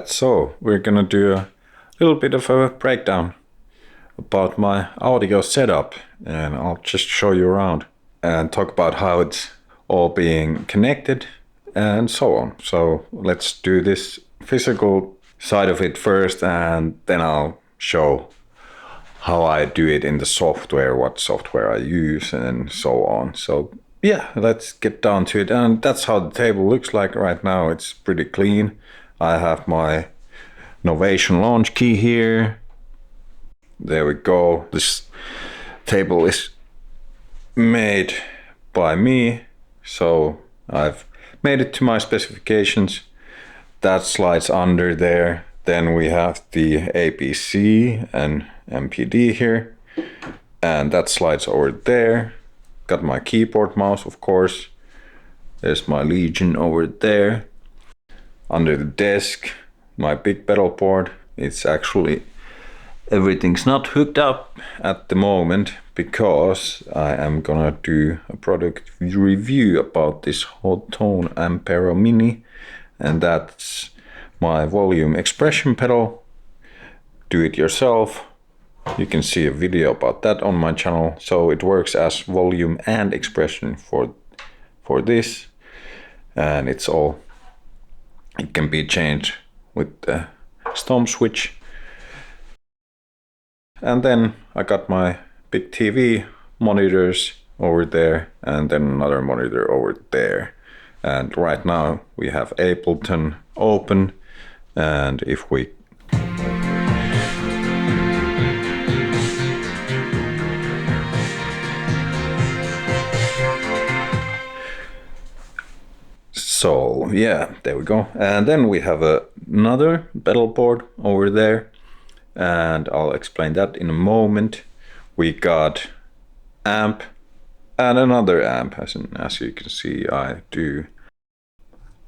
Alright, so we're gonna do a little bit of a breakdown about my audio setup, and I'll just show you around and talk about how it's all being connected and so on. So let's do this physical side of it first, and then I'll show how I do it in the software, what software I use and so on. So yeah, let's get down to it. And that's how the table looks like right now. It's pretty clean. I have my Novation launch key here. There we go. This table is made by me, so I've made it to my specifications. That slides under there. Then we have the APC and MPD here, and that slides over there. Got my keyboard mouse, of course. There's my Legion over there. Under the desk, my big pedal board. It's actually, everything's not hooked up at the moment because I am gonna do a product review about this Hot Tone Ampero Mini, and that's my volume expression pedal. Do it yourself. You can see a video about that on my channel. So it works as volume and expression for this, and it can be changed with the stomp switch. And then I got my big TV monitors over there, and then another monitor over there. And right now we have Ableton open, and if we so yeah, there we go. And then we have another pedal board over there, and I'll explain that in a moment. We got amp and another amp, as you can see. I do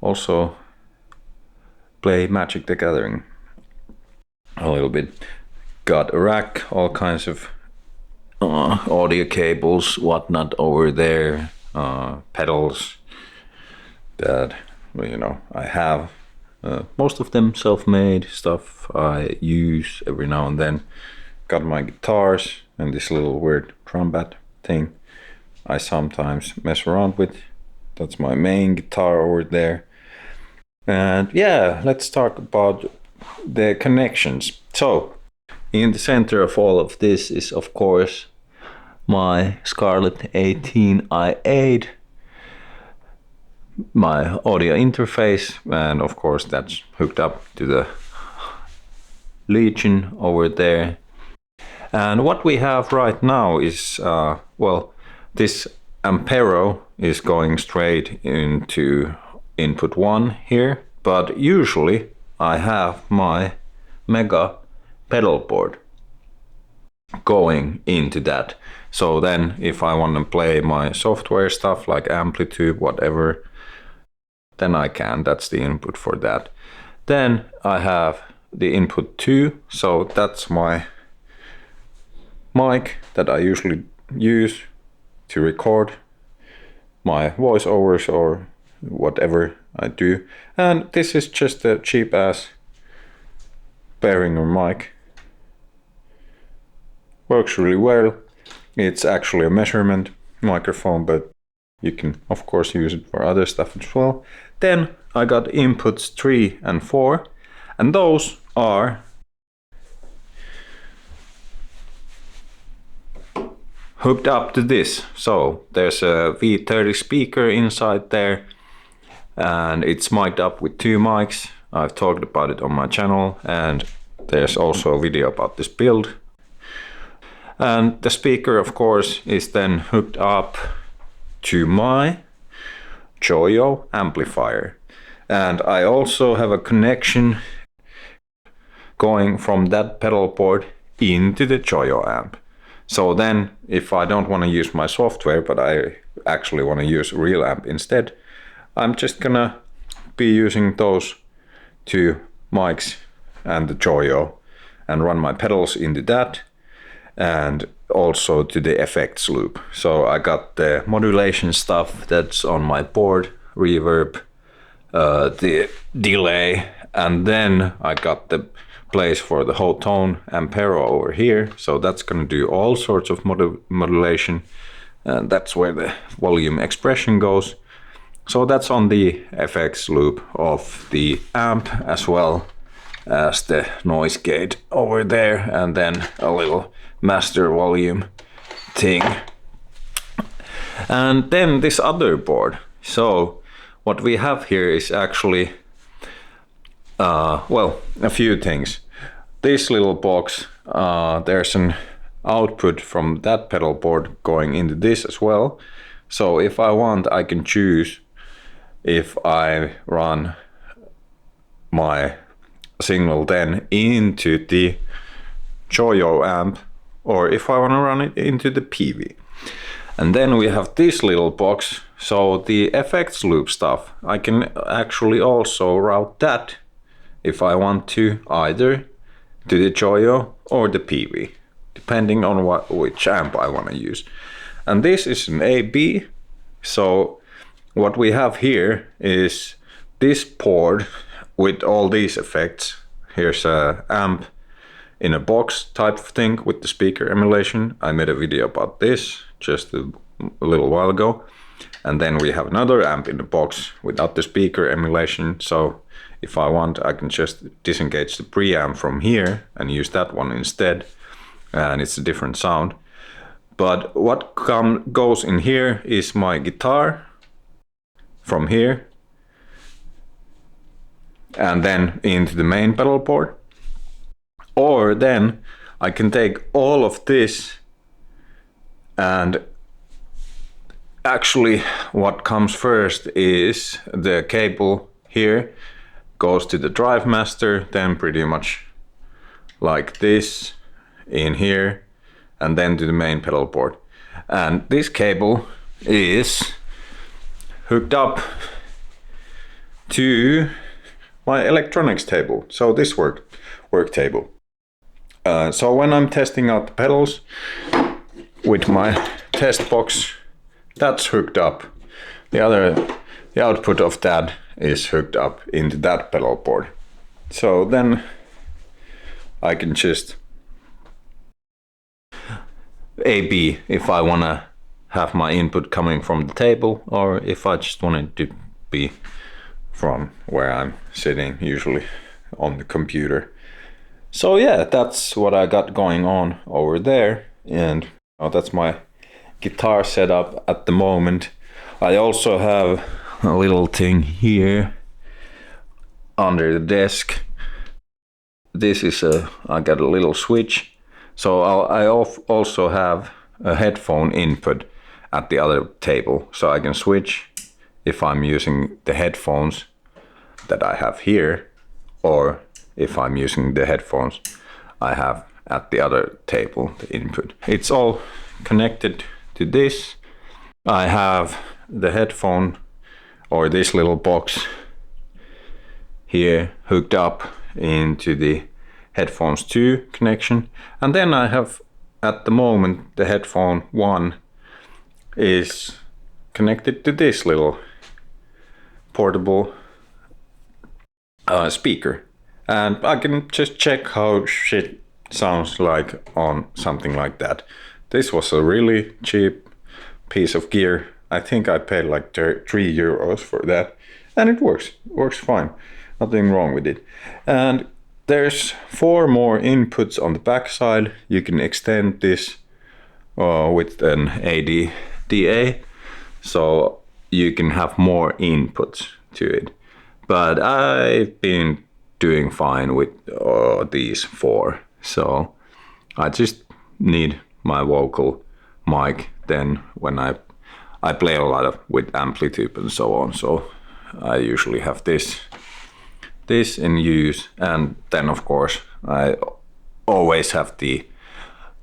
also play Magic the Gathering a little bit. Got a rack, all kinds of audio cables, whatnot over there, pedals that, you know, I have. Most of them self-made stuff I use every now and then. Got my guitars and this little weird trumpet thing I sometimes mess around with. That's my main guitar over there. And yeah, let's talk about the connections. So in the center of all of this is, of course, my Scarlett 18i8, my audio interface, and of course that's hooked up to the Legion over there. And what we have right now is, well, this Ampero is going straight into input 1 here, but usually I have my Mega pedal board going into that. So then if I want to play my software stuff like amplitube, whatever, then I can. That's the input for that. Then I have the input 2, so that's my mic that I usually use to record my voiceovers or whatever I do. And this is just a cheap ass Behringer mic. Works really well. It's actually a measurement microphone, but you can of course use it for other stuff as well. Then I got inputs 3 and 4, and those are hooked up to this. So there's a V30 speaker inside there, and it's mic'd up with 2 mics. I've talked about it on my channel, and there's also a video about this build. And the speaker, of course, is then hooked up to my Joyo amplifier. And I also have a connection going from that pedal board into the Joyo amp. So then if I don't want to use my software, but I actually want to use a real amp instead, I'm just gonna be using those 2 mics and the Joyo and run my pedals into that, and also to the effects loop. So I got the modulation stuff that's on my board, reverb, the delay, And then I got the place for the whole tone ampero over here, so that's going to do all sorts of modulation, and that's where the volume expression goes. So that's on the FX loop of the amp, as well as the noise gate over there, and then a little master volume thing. And then this other board. So what we have here is actually well, a few things. This little box, there's an output from that pedal board going into this as well. So if I want, I can choose if I run my signal then into the Joyo amp, or if I want to run it into the PV. And then we have this little box, so the effects loop stuff, I can actually also route that if I want to, either to the Joyo or the PV, depending on which amp I want to use. And this is an AB, so what we have here is this board with all these effects. Here's a amp in a box type of thing with the speaker emulation. I made a video about this just a little while ago. And then we have another amp in the box without the speaker emulation. So if I want, I can just disengage the preamp from here and use that one instead. And it's a different sound. But what goes in here is my guitar from here, and then into the main pedal board. Or then I can take all of this, and actually what comes first is the cable here goes to the drive master, then pretty much like this in here, and then to the main pedal board. And this cable is hooked up to my electronics table, so this work table. So when I'm testing out the pedals with my test box, that's hooked up. The output of that is hooked up into that pedal board. So then I can just AB if I wanna have my input coming from the table, or if I just want it to be from where I'm sitting, usually on the computer. So yeah, that's what I got going on over there, and that's my guitar setup at the moment. I also have a little thing here under the desk. This is I got a little switch, so I also have a headphone input at the other table, so I can switch if I'm using the headphones that I have here, or if I'm using the headphones I have at the other table, the input. It's all connected to this. I have the headphone, or this little box here, hooked up into the headphones 2 connection, and then I have at the moment the headphone 1 is connected to this little portable speaker, and I can just check how shit sounds like on something like that. This was a really cheap piece of gear. I think I paid like 3 euros for that, and it works fine, nothing wrong with it. And there's 4 more inputs on the back side. You can extend this with an ADDA, so you can have more inputs to it. But I've been doing fine with these 4, so I just need my vocal mic then when I play a lot with amplitube and so on, so I usually have this in use. And then of course I always have the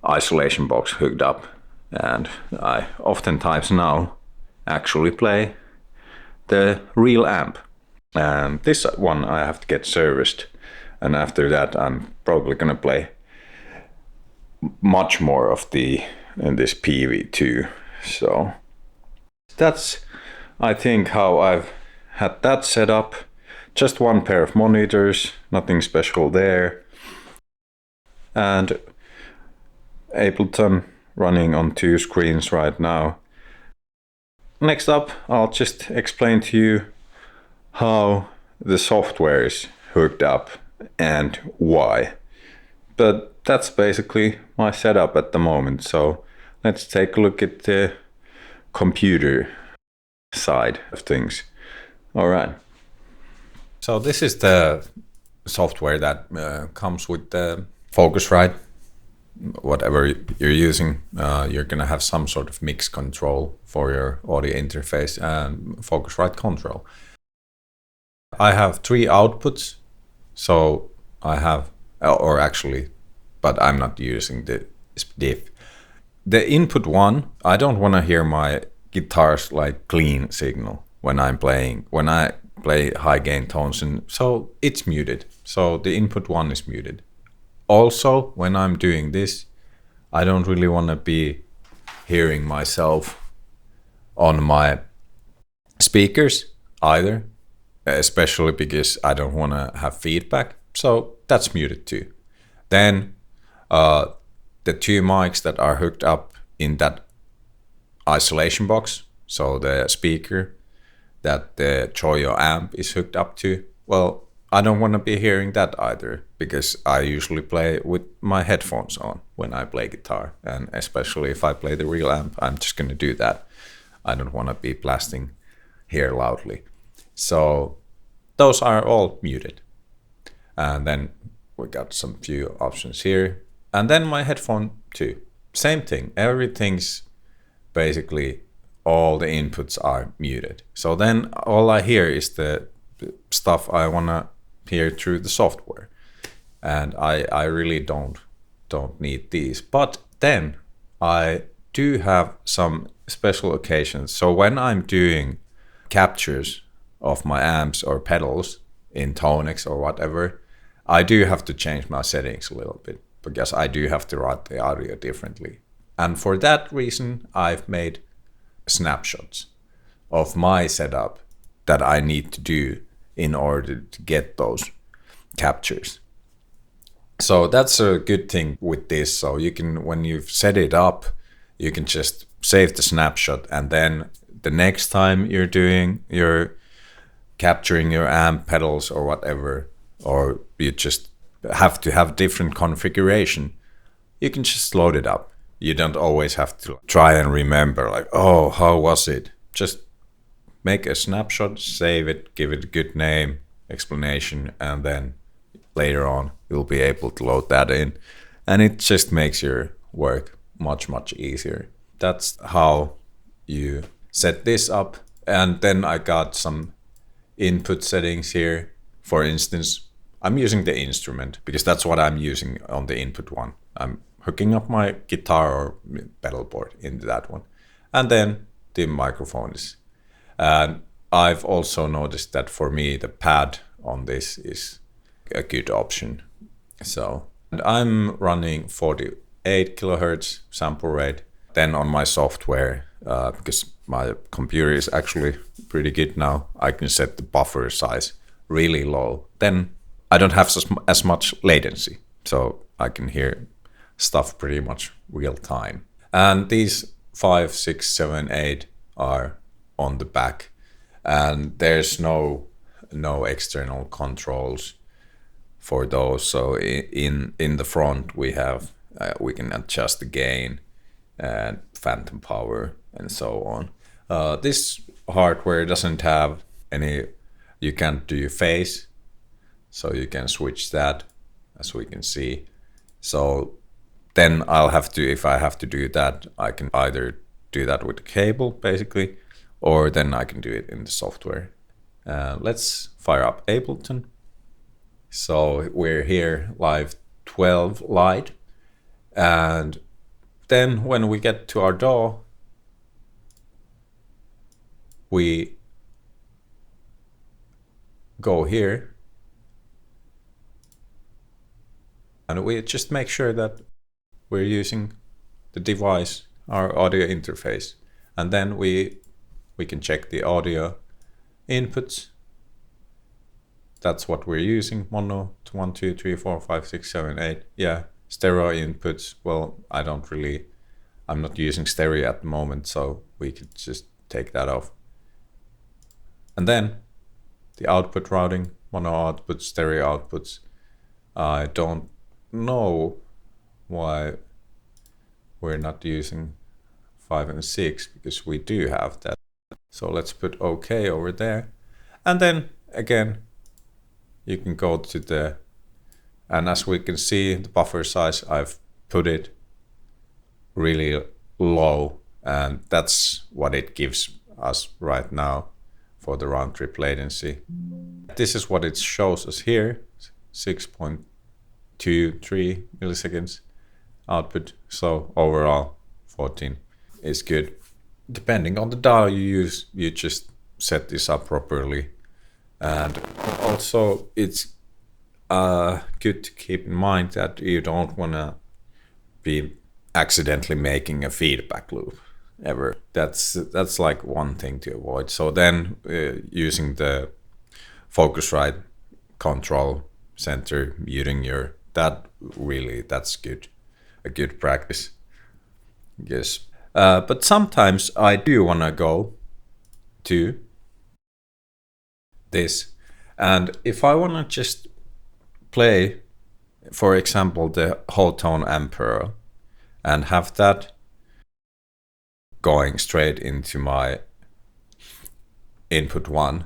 isolation box hooked up, and I oftentimes now actually play the real amp. And this one I have to get serviced, and after that I'm probably gonna play much more of this PV2. So that's, I think, how I've had that set up. Just one pair of monitors, nothing special there. And Ableton running on 2 screens right now. Next up, I'll just explain to you how the software is hooked up and why. But that's basically my setup at the moment. So let's take a look at the computer side of things. All right. So this is the software that comes with the Focusrite. Whatever you're using, you're gonna have some sort of mix control for your audio interface and Focusrite control. I have 3 outputs, so I have, or actually, but I'm not using the diff. The input one, I don't want to hear my guitar's like clean signal when I'm playing, when I play high gain tones, and so it's muted. So the input one is muted. Also, when I'm doing this, I don't really want to be hearing myself on my speakers either, especially because I don't want to have feedback. So that's muted too. Then the 2 mics that are hooked up in that isolation box, so the speaker that the Choyo amp is hooked up to, well, I don't want to be hearing that either, because I usually play with my headphones on when I play guitar, and especially if I play the real amp, I'm just going to do that. I don't want to be blasting here loudly. So those are all muted. And then we got some few options here. And then my headphone too. Same thing, everything's basically, all the inputs are muted. So then all I hear is the stuff I want to hear through the software, and I really don't need these. But then I do have some special occasions. So when I'm doing captures of my amps or pedals in Tonex or whatever, I do have to change my settings a little bit, because I do have to route the audio differently. And for that reason, I've made snapshots of my setup that I need to do in order to get those captures. So that's a good thing with this. So you can, when you've set it up, you can just save the snapshot, and then the next time you're capturing your amp, pedals or whatever, or you just have to have different configuration, you can just load it up. You don't always have to try and remember like, oh, how was it? Just make a snapshot, save it, give it a good name, explanation, and then later on you'll be able to load that in, and it just makes your work much easier. That's how you set this up. And then I got some input settings here. For instance, I'm using the instrument because that's what I'm using on the input one. I'm hooking up my guitar or pedal board into that one, and then the microphone is. And I've also noticed that for me the pad on this is a good option. So, and I'm running 48 kilohertz sample rate. Then on my software, because my computer is actually pretty good now, I can set the buffer size really low. Then I don't have as much latency, so I can hear stuff pretty much real time. And these 5, 6, 7, 8 are on the back, and there's no external controls for those. So in the front we have we can adjust the gain and phantom power and so on. This hardware doesn't have any, you can't do phase, so you can switch that, as we can see. So then I'll have to, if I have to do that, I can either do that with the cable basically, or then I can do it in the software. Let's fire up Ableton. So we're here live 12 light, and then when we get to our DAW, we go here and we just make sure that we're using the device, our audio interface, and then we can check the audio inputs, that's what we're using. Mono, 1, 2, 3, 4, 5, 6, 7, 8. Yeah, stereo inputs. Well, I'm not using stereo at the moment, so we could just take that off. And then the output routing, mono outputs, stereo outputs. I don't know why we're not using 5 and 6, because we do have that. So let's put OK over there. And then again, you can go to and as we can see, the buffer size, I've put it really low, and that's what it gives us right now for the round trip latency. This is what it shows us here, 6.23 milliseconds output. So overall 14 is good. Depending on the dial you use, you just set this up properly. And also it's good to keep in mind that you don't want to be accidentally making a feedback loop ever. That's like one thing to avoid. So then using the Focusrite control center, muting that's good, a good practice. Yes. But sometimes I do want to go to this, and if I want to just play, for example, the whole tone Emperor and have that going straight into my input 1,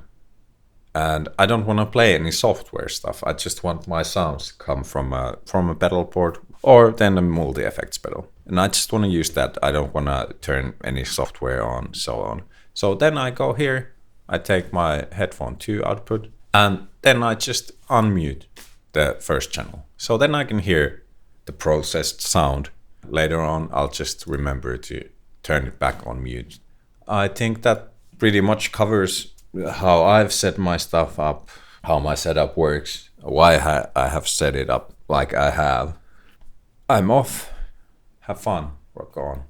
and I don't want to play any software stuff. I just want my sounds to come from a pedal board or then a multi-effects pedal, and I just want to use that. I don't want to turn any software on, so on. So then I go here, I take my headphone 2 output, and then I just unmute the first channel. So then I can hear the processed sound. Later on, I'll just remember to turn it back on mute. I think that pretty much covers how I've set my stuff up, how my setup works, why I have set it up like I have. I'm off. Have fun. Rock on.